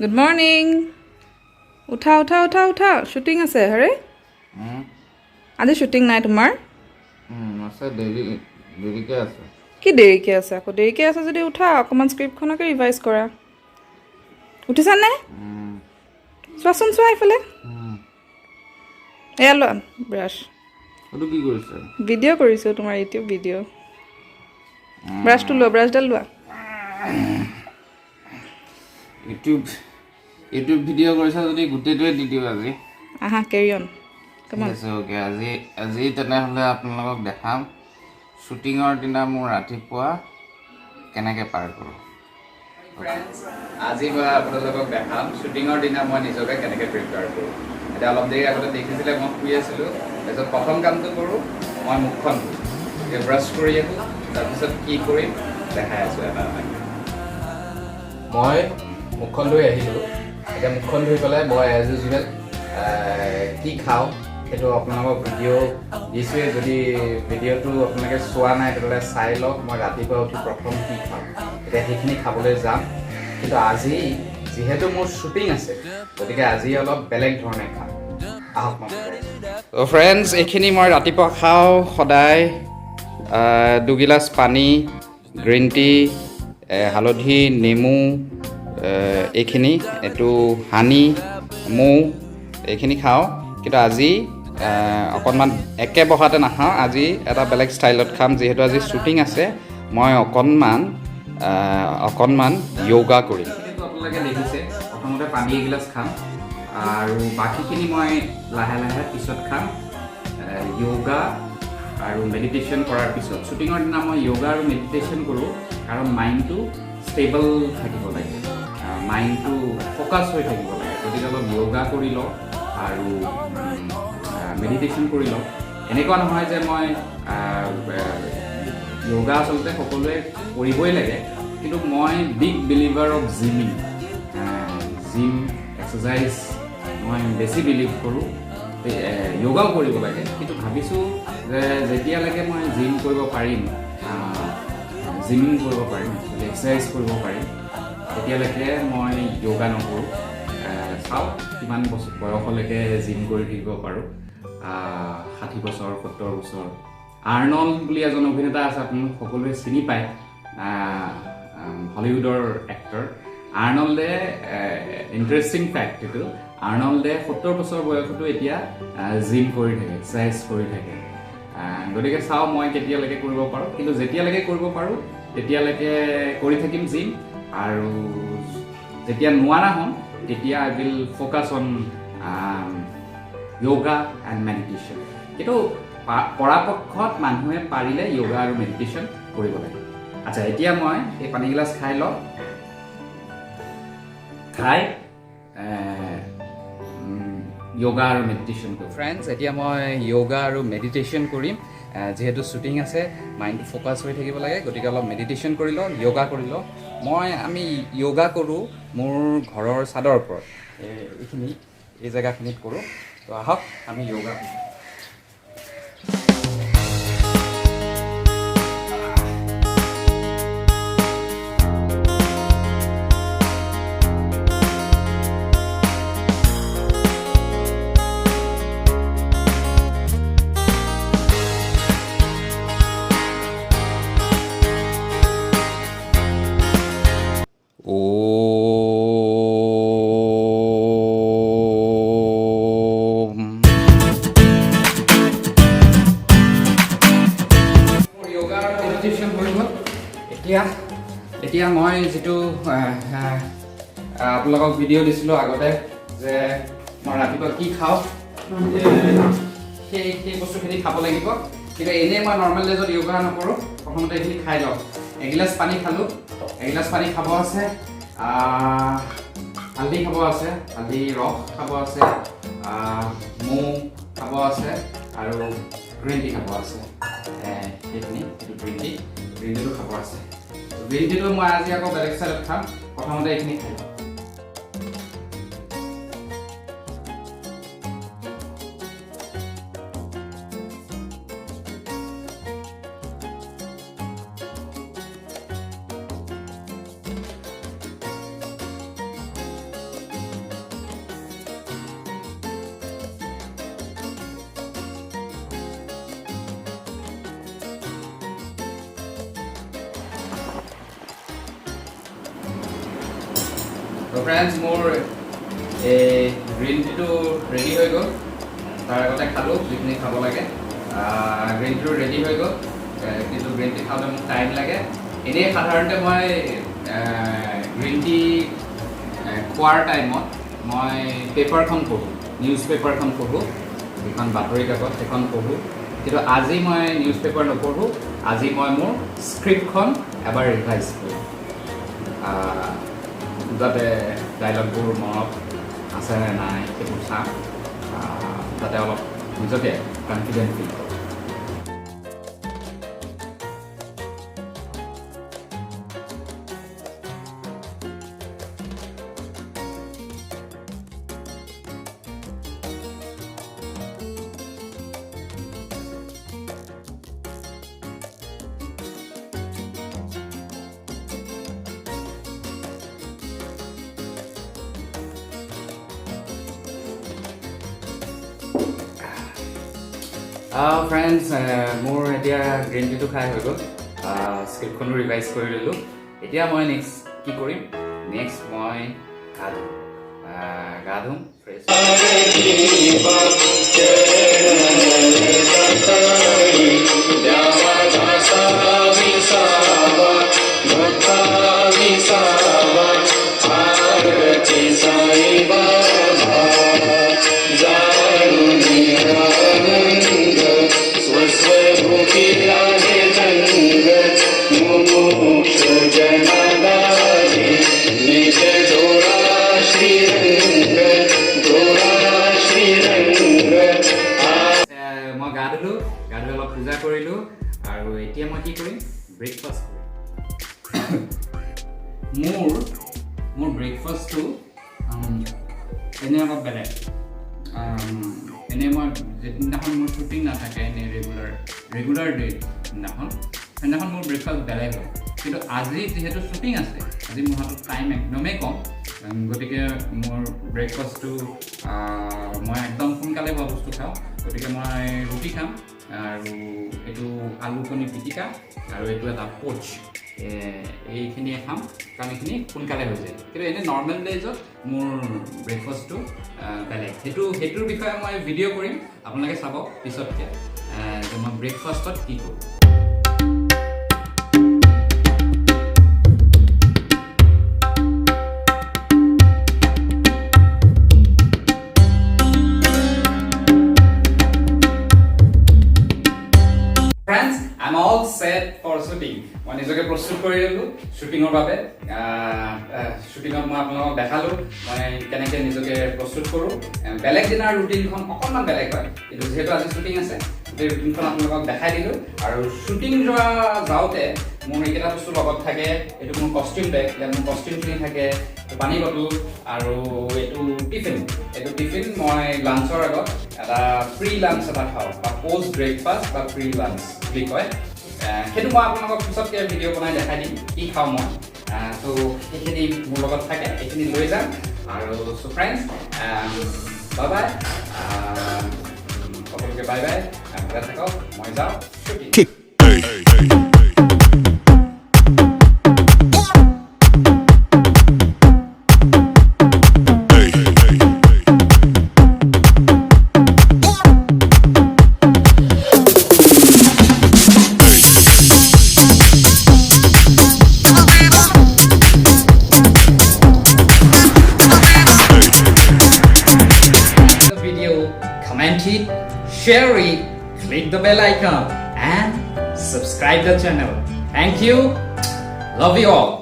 Good morning. উঠা উঠা উঠা উঠা শ্বুটিং আছে হৰে আজি শ্বুটিং নাই তোমাৰ আছে দেৰিকে আছে কি দেৰিকে আছে আকৌ দেৰিকে আছে যদি উঠা অকণমান স্ক্ৰিপ্টখনকে ৰিভাইজ কৰা উঠিছানে চোৱাচোন চোৱা এইফালে এয়া লোৱা ব্ৰাছ এইটো কি কৰিছে ভিডিঅ' কৰিছোঁ তোমাৰ ইউটিউব ভিডিঅ' ব্ৰাছটো লোৱা ব্ৰাছডাল লোৱা ইউটিউব ভিডিঅ' কৰিছা যদি গোটেইটোৱে দি দিওঁ আজি আহা কেৰি অন ঠিক আছে অ'কে আজি তেনেহ'লে আপোনালোকক দেখাম শ্বুটিঙৰ দিনা মোৰ ৰাতিপুৱা কেনেকৈ পাৰ কৰোঁ আজি মই আপোনালোকক দেখাম শ্বুটিঙৰ দিনা মই নিজকে কেনেকৈ প্ৰিপেয়াৰ কৰোঁ এতিয়া অলপ দেৰি আগতে দেখিছিলে মই শুই আছিলোঁ তাৰপিছত প্ৰথম কামটো কৰোঁ মই মুখখন ধুই ব্ৰাছ কৰি আহোঁ তাৰপিছত কি কৰিম দেখাই আছোঁ এটা মই মুখখন ধুই আহিলোঁ এতিয়া মুখখন ধুই পেলাই মই এজ ইউজুৱেল কি খাওঁ সেইটো আপোনালোকক ভিডিঅ' দিছোঁৱেই যদি ভিডিঅ'টো আপোনালোকে চোৱা নাই তেতিয়াহ'লে চাই লওক মই ৰাতিপুৱা উঠি প্ৰথম কি খাওঁ এতিয়া সেইখিনি খাবলৈ যাম কিন্তু আজি যিহেতু মোৰ শ্বুটিং আছে গতিকে আজি অলপ বেলেগ ধৰণে খাম আহক মই ত' ফ্ৰেণ্ডছ এইখিনি মই ৰাতিপুৱা খাওঁ সদায় 2 গিলাচ পানী গ্ৰীণ টি হালধি নেমু এইখিনি এইটো হানি মৌ এইখিনি খাওঁ কিন্তু আজি অকণমান একে বহাতে নাখাওঁ আজি এটা বেলেগ ষ্টাইলত খাম যিহেতু আজি শ্বুটিং আছে মই অকণমান য়োগা কৰিম আপোনালোকে দেখিছে প্ৰথমতে পানী এগিলাচ খাম আৰু বাকীখিনি মই লাহে লাহে পিছত খাম য়োগা আৰু মেডিটেশ্যন কৰাৰ পিছত শ্বুটিঙৰ দিনা মই য়োগা আৰু মেডিটেশ্যন কৰোঁ কাৰণ মাইণ্ডটো ষ্টেবল থাকিব লাগে মাইণ্ডটো ফ'কাছ হৈ থাকিব লাগে গতিকে অলপ য়োগা কৰি লওঁ আৰু মেডিটেশ্যন কৰি লওঁ এনেকুৱা নহয় যে মই য়োগা আচলতে সকলোৱে কৰিবই লাগে কিন্তু মই big believer of gymming gym exercise মই বেছি বিলিভ কৰোঁ য়োগাও কৰিব লাগে কিন্তু ভাবিছোঁ যে যেতিয়ালৈকে মই জিম কৰিব পাৰিম জিমিং কৰিব পাৰিম এক্সাৰচাইজ কৰিব পাৰিম তেতিয়ালৈকে মই য়োগা নকৰোঁ চাওঁ কিমান বয়সলৈকে জিম কৰি থাকিব পাৰোঁ 60 বছৰ 70 বছৰ আৰ্নল্ড বুলি এজন অভিনেতা আছে আপোনালোক সকলোৱে চিনি পায় হলিউডৰ এক্টৰ আৰ্নল্ডে ইণ্টাৰেষ্টিং ফেক্ট এইটো আৰ্নল্ডে 70 বছৰ বয়সতো এতিয়া জিম কৰি থাকে এক্সাৰচাইজ কৰি থাকে গতিকে চাওঁ মই কেতিয়ালৈকে কৰিব পাৰোঁ কিন্তু যেতিয়ালৈকে কৰিব পাৰোঁ তেতিয়ালৈকে কৰি থাকিম জিম আৰু যেতিয়া নোৱাৰা হ'ম তেতিয়া I will focus on yoga and meditation কিন্তু পৰাপক্ষত মানুহে পাৰিলে য়োগা আৰু মেডিটেশ্যন কৰিব লাগে আচ্ছা এতিয়া মই এই পানীগিলাচ খাই লওঁ খাই য়োগা আৰু মেডিটেশ্যন কৰোঁ ফ্ৰেণ্ডছ এতিয়া মই য়োগা আৰু মেডিটেশ্যন কৰিম যিহেতু শ্বুটিং আছে মাইণ্ডটো ফ'কাছ হৈ থাকিব লাগে গতিকে অলপ মেডিটেশ্যন কৰি লওঁ য়োগা কৰি লওঁ আমি য়োগা কৰোঁ মোৰ ঘৰৰ ছাদৰ ওপৰত এই জেগাখিনিত কৰোঁ তো আহক আমি য়োগা কৰোঁ এতিয়া মই যিটো আপোনালোকক ভিডিঅ' দিছিলোঁ আগতে যে মই ৰাতিপুৱা কি খাওঁ সেই বস্তুখিনি খাব লাগিব কিন্তু এনেই মই নৰ্মেল ডেজত য়োগা নকৰোঁ প্ৰথমতে এইখিনি খাই লওঁ এগিলাচ পানী খালোঁ এগিলাচ পানী খাব আছে হালধি খাব আছে হালধি ৰস খাব আছে মৌ খাব আছে আৰু গ্ৰীণ টি খাব আছে সেইখিনি এইটো গ্ৰীণ টিটো খাব আছে গ্ৰীণ টিটো মই আজি আকৌ বেলেগ ষ্টাইলত খাম প্ৰথমতে এইখিনি খাই লওঁ তো ফ্ৰেণ্ডছ মোৰ এই গ্ৰীণ টিটো ৰেডি হৈ গ'ল তাৰ আগতে খালোঁ যিখিনি খাব লাগে গ্ৰীণ টিটো ৰেডি হৈ গ'ল কিন্তু গ্ৰীণ টি খাওঁতে মোক টাইম লাগে এনেই সাধাৰণতে মই গ্ৰীণ টি খোৱাৰ টাইমত মই পেপাৰখন পঢ়োঁ নিউজ পেপাৰখন পঢ়োঁ যিখন বাতৰি কাকত সেইখন পঢ়োঁ কিন্তু আজি মই নিউজ পেপাৰ নপঢ়োঁ আজি মই মোৰ স্ক্ৰিপ্টখন এবাৰ ৰিভাইজ কৰোঁ যাতে ডাইলগবোৰ মনত আছে নে নাই সেইবোৰ চাম যাতে অলপ নিজকে কনফিডেণ্ট ফিল কৰোঁ ফ্ৰেণ্ডছ মোৰ এতিয়া গ্ৰীণ টিটো খাই হৈ গ'ল স্ক্ৰিপ্টখনো ৰিভাইজ কৰি ল'লোঁ এতিয়া মই নেক্সট কি কৰিম নেক্সট মই গা ধুম ফ্ৰেছ মই গা ধুলোঁ অলপ পূজা কৰিলোঁ আৰু এতিয়া মই কি কৰিম ব্ৰেকফাষ্ট কৰিম মোৰ ব্ৰেকফাষ্টটো এনেই অলপ বেলেগ এনেই মই যিদিনাখন মোৰ শ্বুটিং নাথাকে এনেই ৰেগুলাৰ ডে দিনাখন সেইদিনাখন মোৰ ব্ৰেকফাষ্ট বেলেগ হয় কিন্তু আজি যিহেতু শ্বুটিং আছে আজি মোৰ হাতত টাইম একদমেই কম গতিকে মোৰ ব্ৰেকফাষ্টটো মই একদম সোনকালে হোৱা বস্তু খাওঁ গতিকে মই ৰুটি খাম আৰু এইটো আলু কণী পিটিকা আৰু এইটো এটা পোচ এইখিনিয়ে খাম কাৰণ এইখিনি সোনকালে হৈ যায় কিন্তু এনেই নৰ্মেল ডেজত মোৰ ব্ৰেকফাষ্টটো বেলেগ সেইটোৰ বিষয়ে মই ভিডিঅ' কৰিম আপোনালোকে চাব পিছতকৈ যে মই ব্ৰেকফাষ্টত কি কৰোঁ শ্বুটিং মই নিজকে প্ৰস্তুত কৰি ল'লোঁ শ্বুটিঙৰ বাবে শ্বুটিঙত মই আপোনালোকক দেখালোঁ মই কেনেকৈ নিজকে প্ৰস্তুত কৰোঁ বেলেগ দিনাৰ ৰুটিনখন অকণমান বেলেগ হয় কিন্তু যিহেতু আজি শ্বুটিং আছে গোটেই ৰুটিনখন আপোনালোকক দেখাই দিলোঁ আৰু শ্বুটিং যাওঁতে মোৰ এইকেইটা বস্তু লগত থাকে এইটো মোৰ কষ্টিউম বেগ ইয়াত মোৰ কষ্টিউমখিনি থাকে পানী বটল আৰু এইটো টিফিন মই লাঞ্চৰ আগত এটা প্ৰি লাঞ্চ এটা খাওঁ বা পষ্ট ব্ৰেকফাষ্ট বা প্ৰি লাঞ্চ বুলি কয় সেইটো মই আপোনালোকক পিছতকৈ ভিডিঅ' বনাই দেখাই দিম কি খাওঁ মই তো সেইখিনি মোৰ লগত থাকে এইখিনি লৈ যাম আৰু চ' ফ্ৰেণ্ডছ বাই বাই সকলোকে বাই বাই ভালে থাকক মই যাওঁ shooting comment it, share it, click the bell icon and subscribe the channel. Thank you. Love you all.